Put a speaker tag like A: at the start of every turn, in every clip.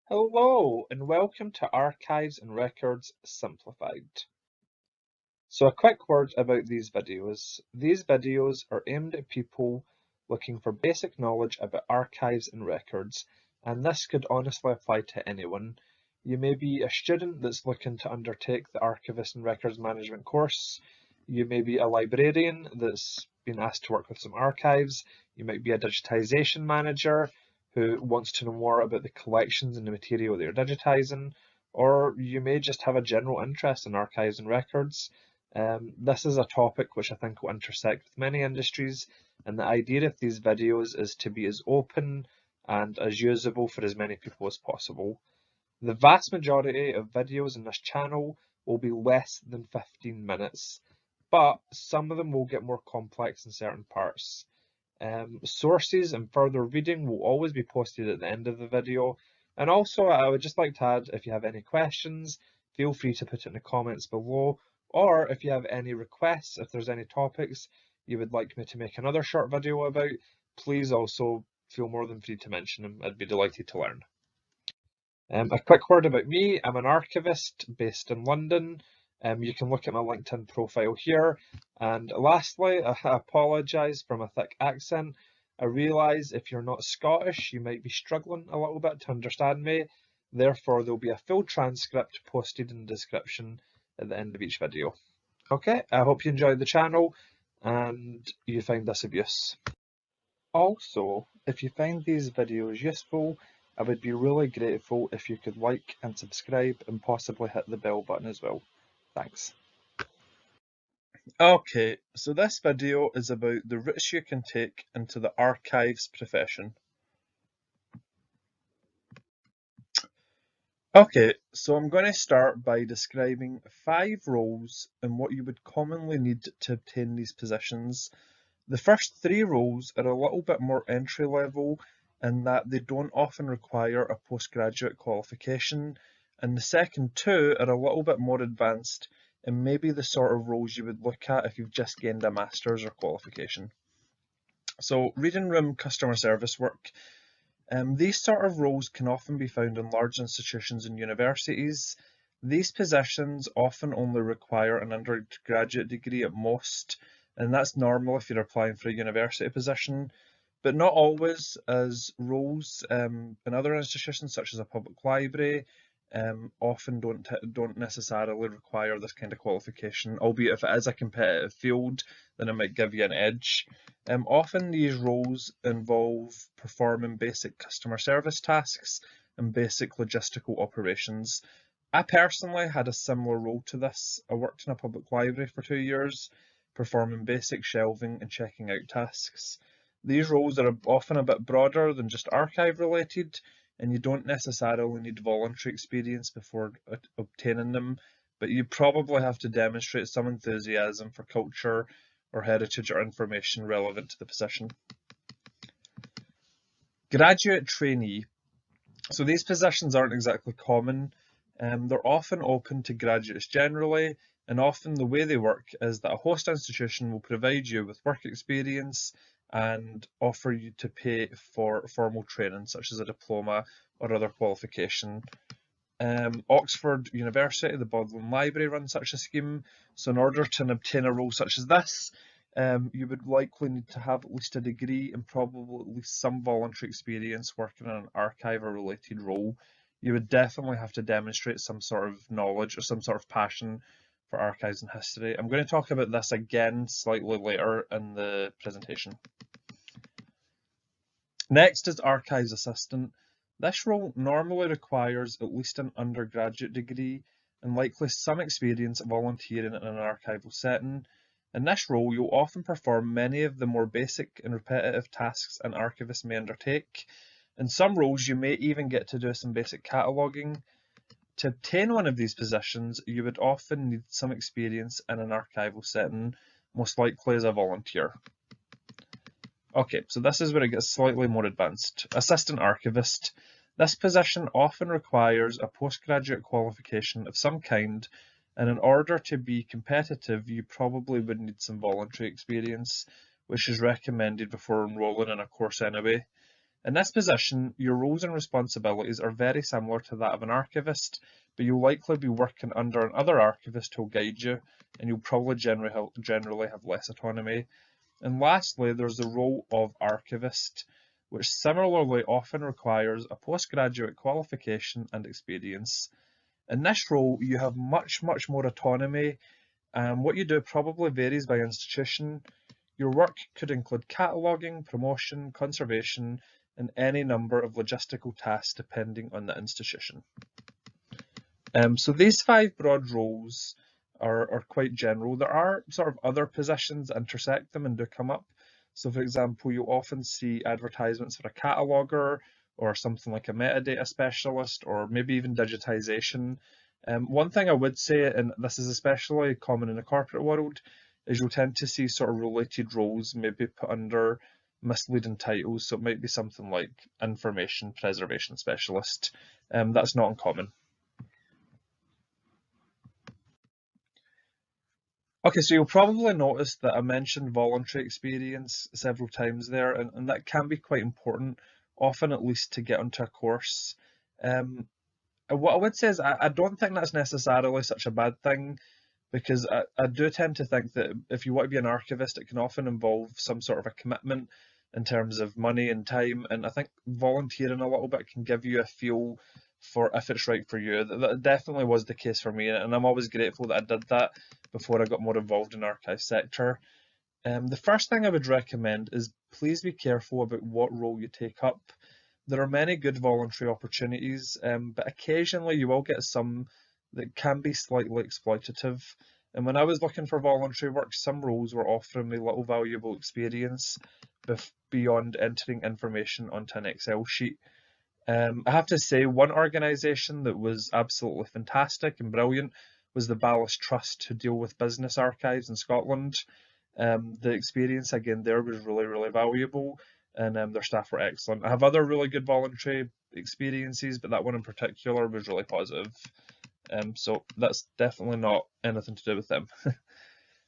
A: Hello and welcome to Archives and Records Simplified. So a quick word about these videos. These videos are aimed at people looking for basic knowledge about archives and records, and this could honestly apply to anyone. You may be a student that's looking to undertake the Archivist and Records Management course. You may be a librarian that's been asked to work with some archives. You might be a digitisation manager who wants to know more about the collections and the material they're digitising, or you may just have a general interest in archives and records. This is a topic which I think will intersect with many industries, and the idea of these videos is to be as open and as usable for as many people as possible. The vast majority of videos in this channel will be less than 15 minutes, but some of them will get more complex in certain parts. Sources and further reading will always be posted at the end of the video. And also, I would just like to add, if you have any questions, feel free to put it in the comments below. Or if you have any requests, if there's any topics you would like me to make another short video about, please also feel more than free to mention them. I'd be delighted to learn. A quick word about me. I'm an archivist based in London. You can look at my LinkedIn profile here. And lastly, I apologise for my thick accent. I realise if you're not Scottish, you might be struggling a little bit to understand me. Therefore, there'll be a full transcript posted in the description at the end of each video. Okay, I hope you enjoyed the channel and you find this of use. Also, if you find these videos useful, I would be really grateful if you could like and subscribe and possibly hit the bell button as well. Thanks. Okay, so this video is about the routes you can take into the archives profession. Okay, so I'm going to start by describing 5 roles and what you would commonly need to obtain these positions. The first 3 roles are a little bit more entry level in that they don't often require a postgraduate qualification, and the second 2 are a little bit more advanced and maybe the sort of roles you would look at if you've just gained a master's or qualification. So reading room customer service work. These sort of roles can often be found in large institutions and universities. These positions often only require an undergraduate degree at most, and that's normal if you're applying for a university position, but not always, as roles in other institutions such as a public library often don't necessarily require this kind of qualification, albeit if it is a competitive field, then it might give you an edge. Often these roles involve performing basic customer service tasks and basic logistical operations. I personally had a similar role to this. I worked in a public library for 2 years, performing basic shelving and checking out tasks. These roles are often a bit broader than just archive related, and you don't necessarily need voluntary experience before obtaining them, but you probably have to demonstrate some enthusiasm for culture or heritage or information relevant to the position. Graduate trainee. So these positions aren't exactly common. They're often open to graduates generally, and often the way they work is that a host institution will provide you with work experience and offer you to pay for formal training such as a diploma or other qualification. Oxford University, the Bodleian Library run such a scheme, so in order to obtain a role such as this, you would likely need to have at least a degree and probably at least some voluntary experience working in an archive or related role. You would definitely have to demonstrate some sort of knowledge or some sort of passion for archives and history. I'm going to talk about this again slightly later in the presentation. Next is archives assistant. This role normally requires at least an undergraduate degree and likely some experience volunteering in an archival setting. In this role, you'll often perform many of the more basic and repetitive tasks an archivist may undertake. In some roles, you may even get to do some basic cataloguing. To obtain one of these positions, you would often need some experience in an archival setting, most likely as a volunteer. Okay, so this is where it gets slightly more advanced. Assistant archivist. This position often requires a postgraduate qualification of some kind, and in order to be competitive, you probably would need some voluntary experience, which is recommended before enrolling in a course anyway. In this position, your roles and responsibilities are very similar to that of an archivist, but you'll likely be working under another archivist who'll guide you, and you'll probably generally have less autonomy. And lastly, there's the role of archivist, which similarly often requires a postgraduate qualification and experience. In this role, you have much more autonomy. What you do probably varies by institution. Your work could include cataloguing, promotion, conservation, and any number of logistical tasks depending on the institution. So these 5 broad roles are quite general. There are sort of other positions that intersect them and do come up. So for example, you'll often see advertisements for a cataloger or something like a metadata specialist or maybe even digitization. One thing I would say, and this is especially common in the corporate world, is you'll tend to see sort of related roles maybe put under misleading titles. So it might be something like information preservation specialist. That's not uncommon. Okay, so you'll probably notice that I mentioned voluntary experience several times there, and that can be quite important, often at least to get onto a course. What I would say is I don't think that's necessarily such a bad thing, because I do tend to think that if you want to be an archivist, it can often involve some sort of a commitment in terms of money and time, and I think volunteering a little bit can give you a feel for if it's right for you. That definitely was the case for me, and I'm always grateful that I did that before I got more involved in the archive sector. The first thing I would recommend is please be careful about what role you take up. There are many good voluntary opportunities, but occasionally you will get some that can be slightly exploitative. And when I was looking for voluntary work, some roles were offering me little valuable experience beyond entering information onto an Excel sheet. I have to say, one organisation that was absolutely fantastic and brilliant was the Ballast Trust, who deal with business archives in Scotland. The experience again there was really valuable, and their staff were excellent. I have other really good voluntary experiences, but that one in particular was really positive. So that's definitely not anything to do with them.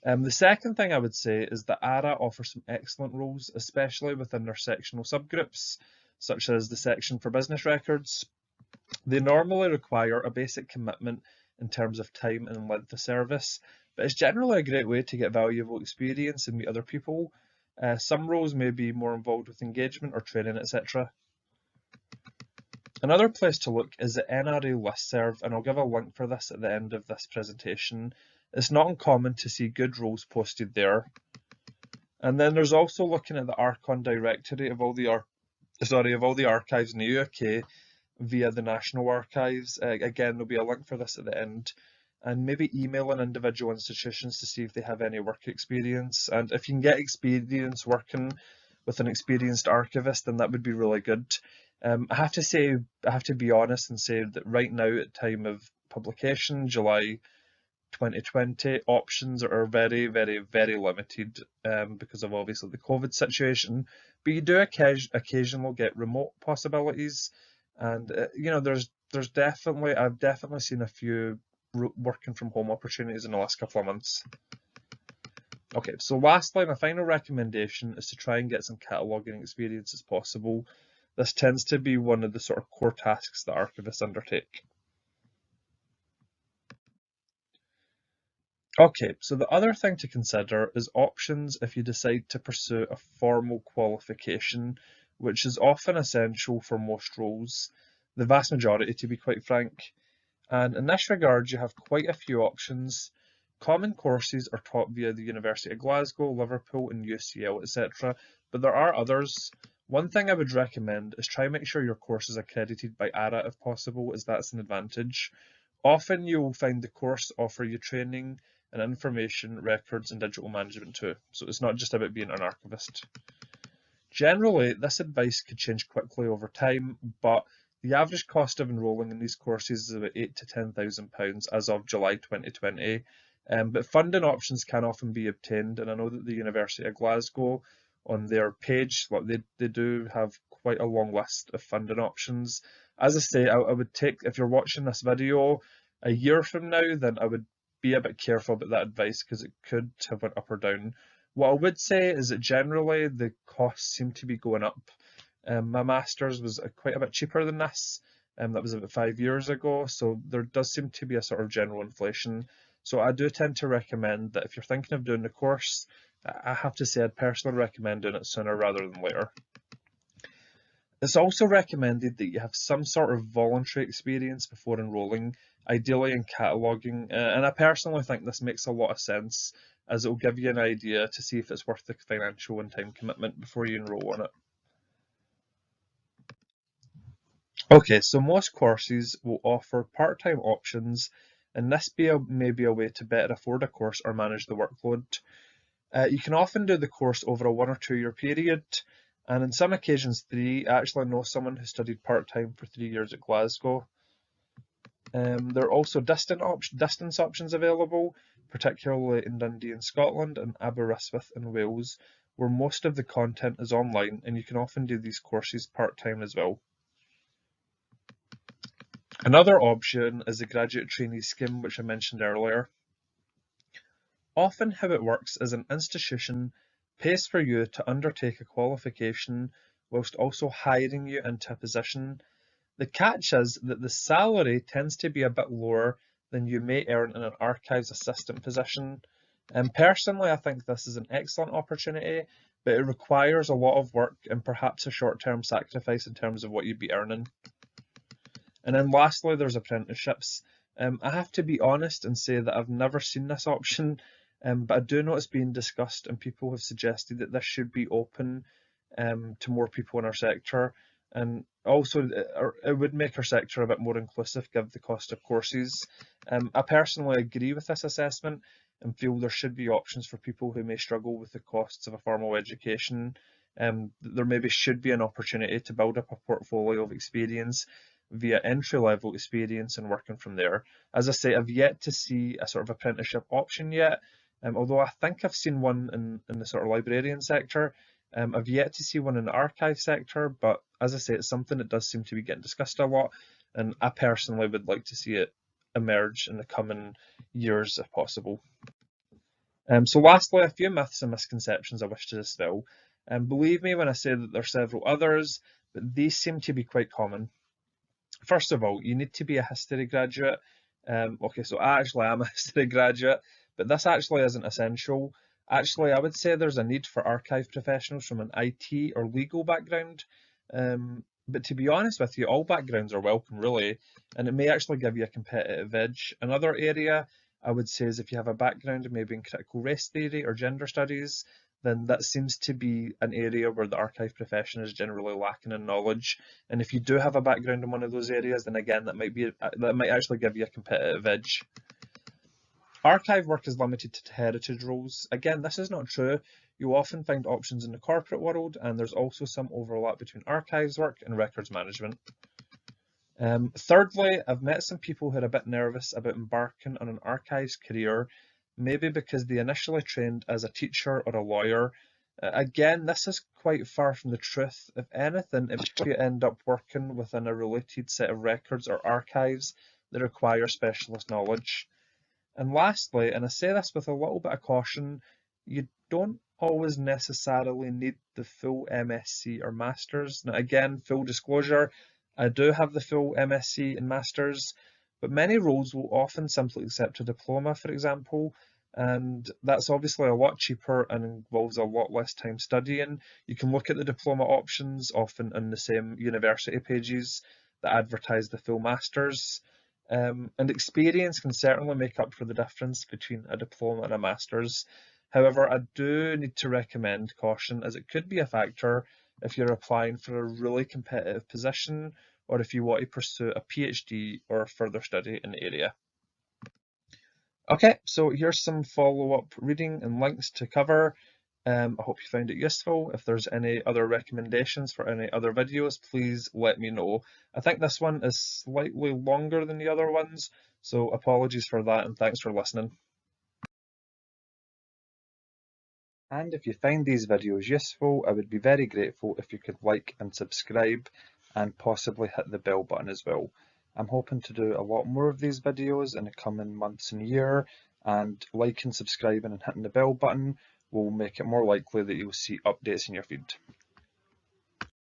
A: The second thing I would say is that ARA offers some excellent roles, especially within their sectional subgroups, such as the section for business records. They normally require a basic commitment in terms of time and length of service, but it's generally a great way to get valuable experience and meet other people. Some roles may be more involved with engagement or training, etc. Another place to look is the NRA listserv, and I'll give a link for this at the end of this presentation. It's not uncommon to see good roles posted there. And then there's also looking at the Archon directory of all the archives in the UK via the National Archives. Again, there'll be a link for this at the end. And maybe emailing individual institutions to see if they have any work experience. And if you can get experience working with an experienced archivist, then that would be really good. I have to be honest and say that right now, at time of publication, July 2020, options are very limited because of obviously the COVID situation. But you do occasionally get remote possibilities, and I've definitely seen a few working from home opportunities in the last couple of months. Okay, so lastly, my final recommendation is to try and get some cataloguing experience as possible. This tends to be one of the sort of core tasks that archivists undertake. Okay, so the other thing to consider is options if you decide to pursue a formal qualification, which is often essential for most roles, the vast majority to be quite frank. And in this regard, you have quite a few options. Common courses are taught via the University of Glasgow, Liverpool and UCL, etc. But there are others. One thing I would recommend is try and make sure your course is accredited by ARA if possible, as that's an advantage. Often you will find the course offer you training in information, records and digital management too. So it's not just about being an archivist. Generally, this advice could change quickly over time, but the average cost of enrolling in these courses is about £8,000 to £10,000 as of July 2020. But funding options can often be obtained, and I know that the University of Glasgow, on their page, they do have quite a long list of funding options. As I say, I would take, if you're watching this video a year from now, then I would be a bit careful about that advice because it could have went up or down. What I would say is that generally the costs seem to be going up. My master's was quite a bit cheaper than this. That was about 5 years ago, so there does seem to be a sort of general inflation. So I do tend to recommend that if you're thinking of doing the course, I have to say I'd personally recommend doing it sooner rather than later. It's also recommended that you have some sort of voluntary experience before enrolling, ideally in cataloguing, and I personally think this makes a lot of sense as it will give you an idea to see if it's worth the financial and time commitment before you enrol on it. Okay, so most courses will offer part-time options, and this may be a way to better afford a course or manage the workload. You can often do the course over a 1 or 2 year period, and in some occasions 3. I actually know someone who studied part-time for 3 years at Glasgow. There are also distance options available, particularly in Dundee in Scotland and Aberystwyth in Wales, where most of the content is online, and you can often do these courses part-time as well. Another option is the graduate trainee scheme, which I mentioned earlier. Often how it works is an institution pays for you to undertake a qualification whilst also hiring you into a position. The catch is that the salary tends to be a bit lower than you may earn in an archives assistant position. And personally, I think this is an excellent opportunity, but it requires a lot of work and perhaps a short-term sacrifice in terms of what you'd be earning. And then lastly, there's apprenticeships. I have to be honest and say that I've never seen this option, but I do know it's being discussed and people have suggested that this should be open to more people in our sector. And also, it would make our sector a bit more inclusive given the cost of courses. I personally agree with this assessment and feel there should be options for people who may struggle with the costs of a formal education. There maybe should be an opportunity to build up a portfolio of experience via entry-level experience and working from there. As I say, I've yet to see a sort of apprenticeship option yet, although I think I've seen one in the sort of librarian sector. I've yet to see one in the archive sector, but as I say, it's something that does seem to be getting discussed a lot, and I personally would like to see it emerge in the coming years if possible. So lastly, a few myths and misconceptions I wish to dispel. Believe me when I say that there are several others, but these seem to be quite common. First of all, you need to be a history graduate. Okay, so I actually am a history graduate, but this actually isn't essential. Actually, I would say there's a need for archive professionals from an IT or legal background. But to be honest with you, all backgrounds are welcome, really, and it may actually give you a competitive edge. Another area I would say is if you have a background maybe in critical race theory or gender studies, then that seems to be an area where the archive profession is generally lacking in knowledge. And if you do have a background in one of those areas, then again, that might actually give you a competitive edge. Archive work is limited to heritage roles. Again, this is not true. You often find options in the corporate world, and there's also some overlap between archives work and records management. Thirdly, I've met some people who are a bit nervous about embarking on an archives career, maybe because they initially trained as a teacher or a lawyer. Again, this is quite far from the truth. If anything, it makes you end up working within a related set of records or archives that require specialist knowledge. And lastly, and I say this with a little bit of caution, you don't always necessarily need the full MSc or Masters. Now, again, full disclosure, I do have the full MSc and Masters, but many roles will often simply accept a diploma, for example, and that's obviously a lot cheaper and involves a lot less time studying. You can look at the diploma options often on the same university pages that advertise the full Masters. And experience can certainly make up for the difference between a diploma and a master's. However, I do need to recommend caution as it could be a factor if you're applying for a really competitive position or if you want to pursue a PhD or further study in the area. Okay, so here's some follow-up reading and links to cover. I hope you found it useful. If there's any other recommendations for any other videos, please let me know. I think this one is slightly longer than the other ones, so apologies for that and thanks for listening. And if you find these videos useful, I would be very grateful if you could like and subscribe and possibly hit the bell button as well. I'm hoping to do a lot more of these videos in the coming months and year, and liking, subscribing and hitting the bell button will make it more likely that you'll see updates in your feed.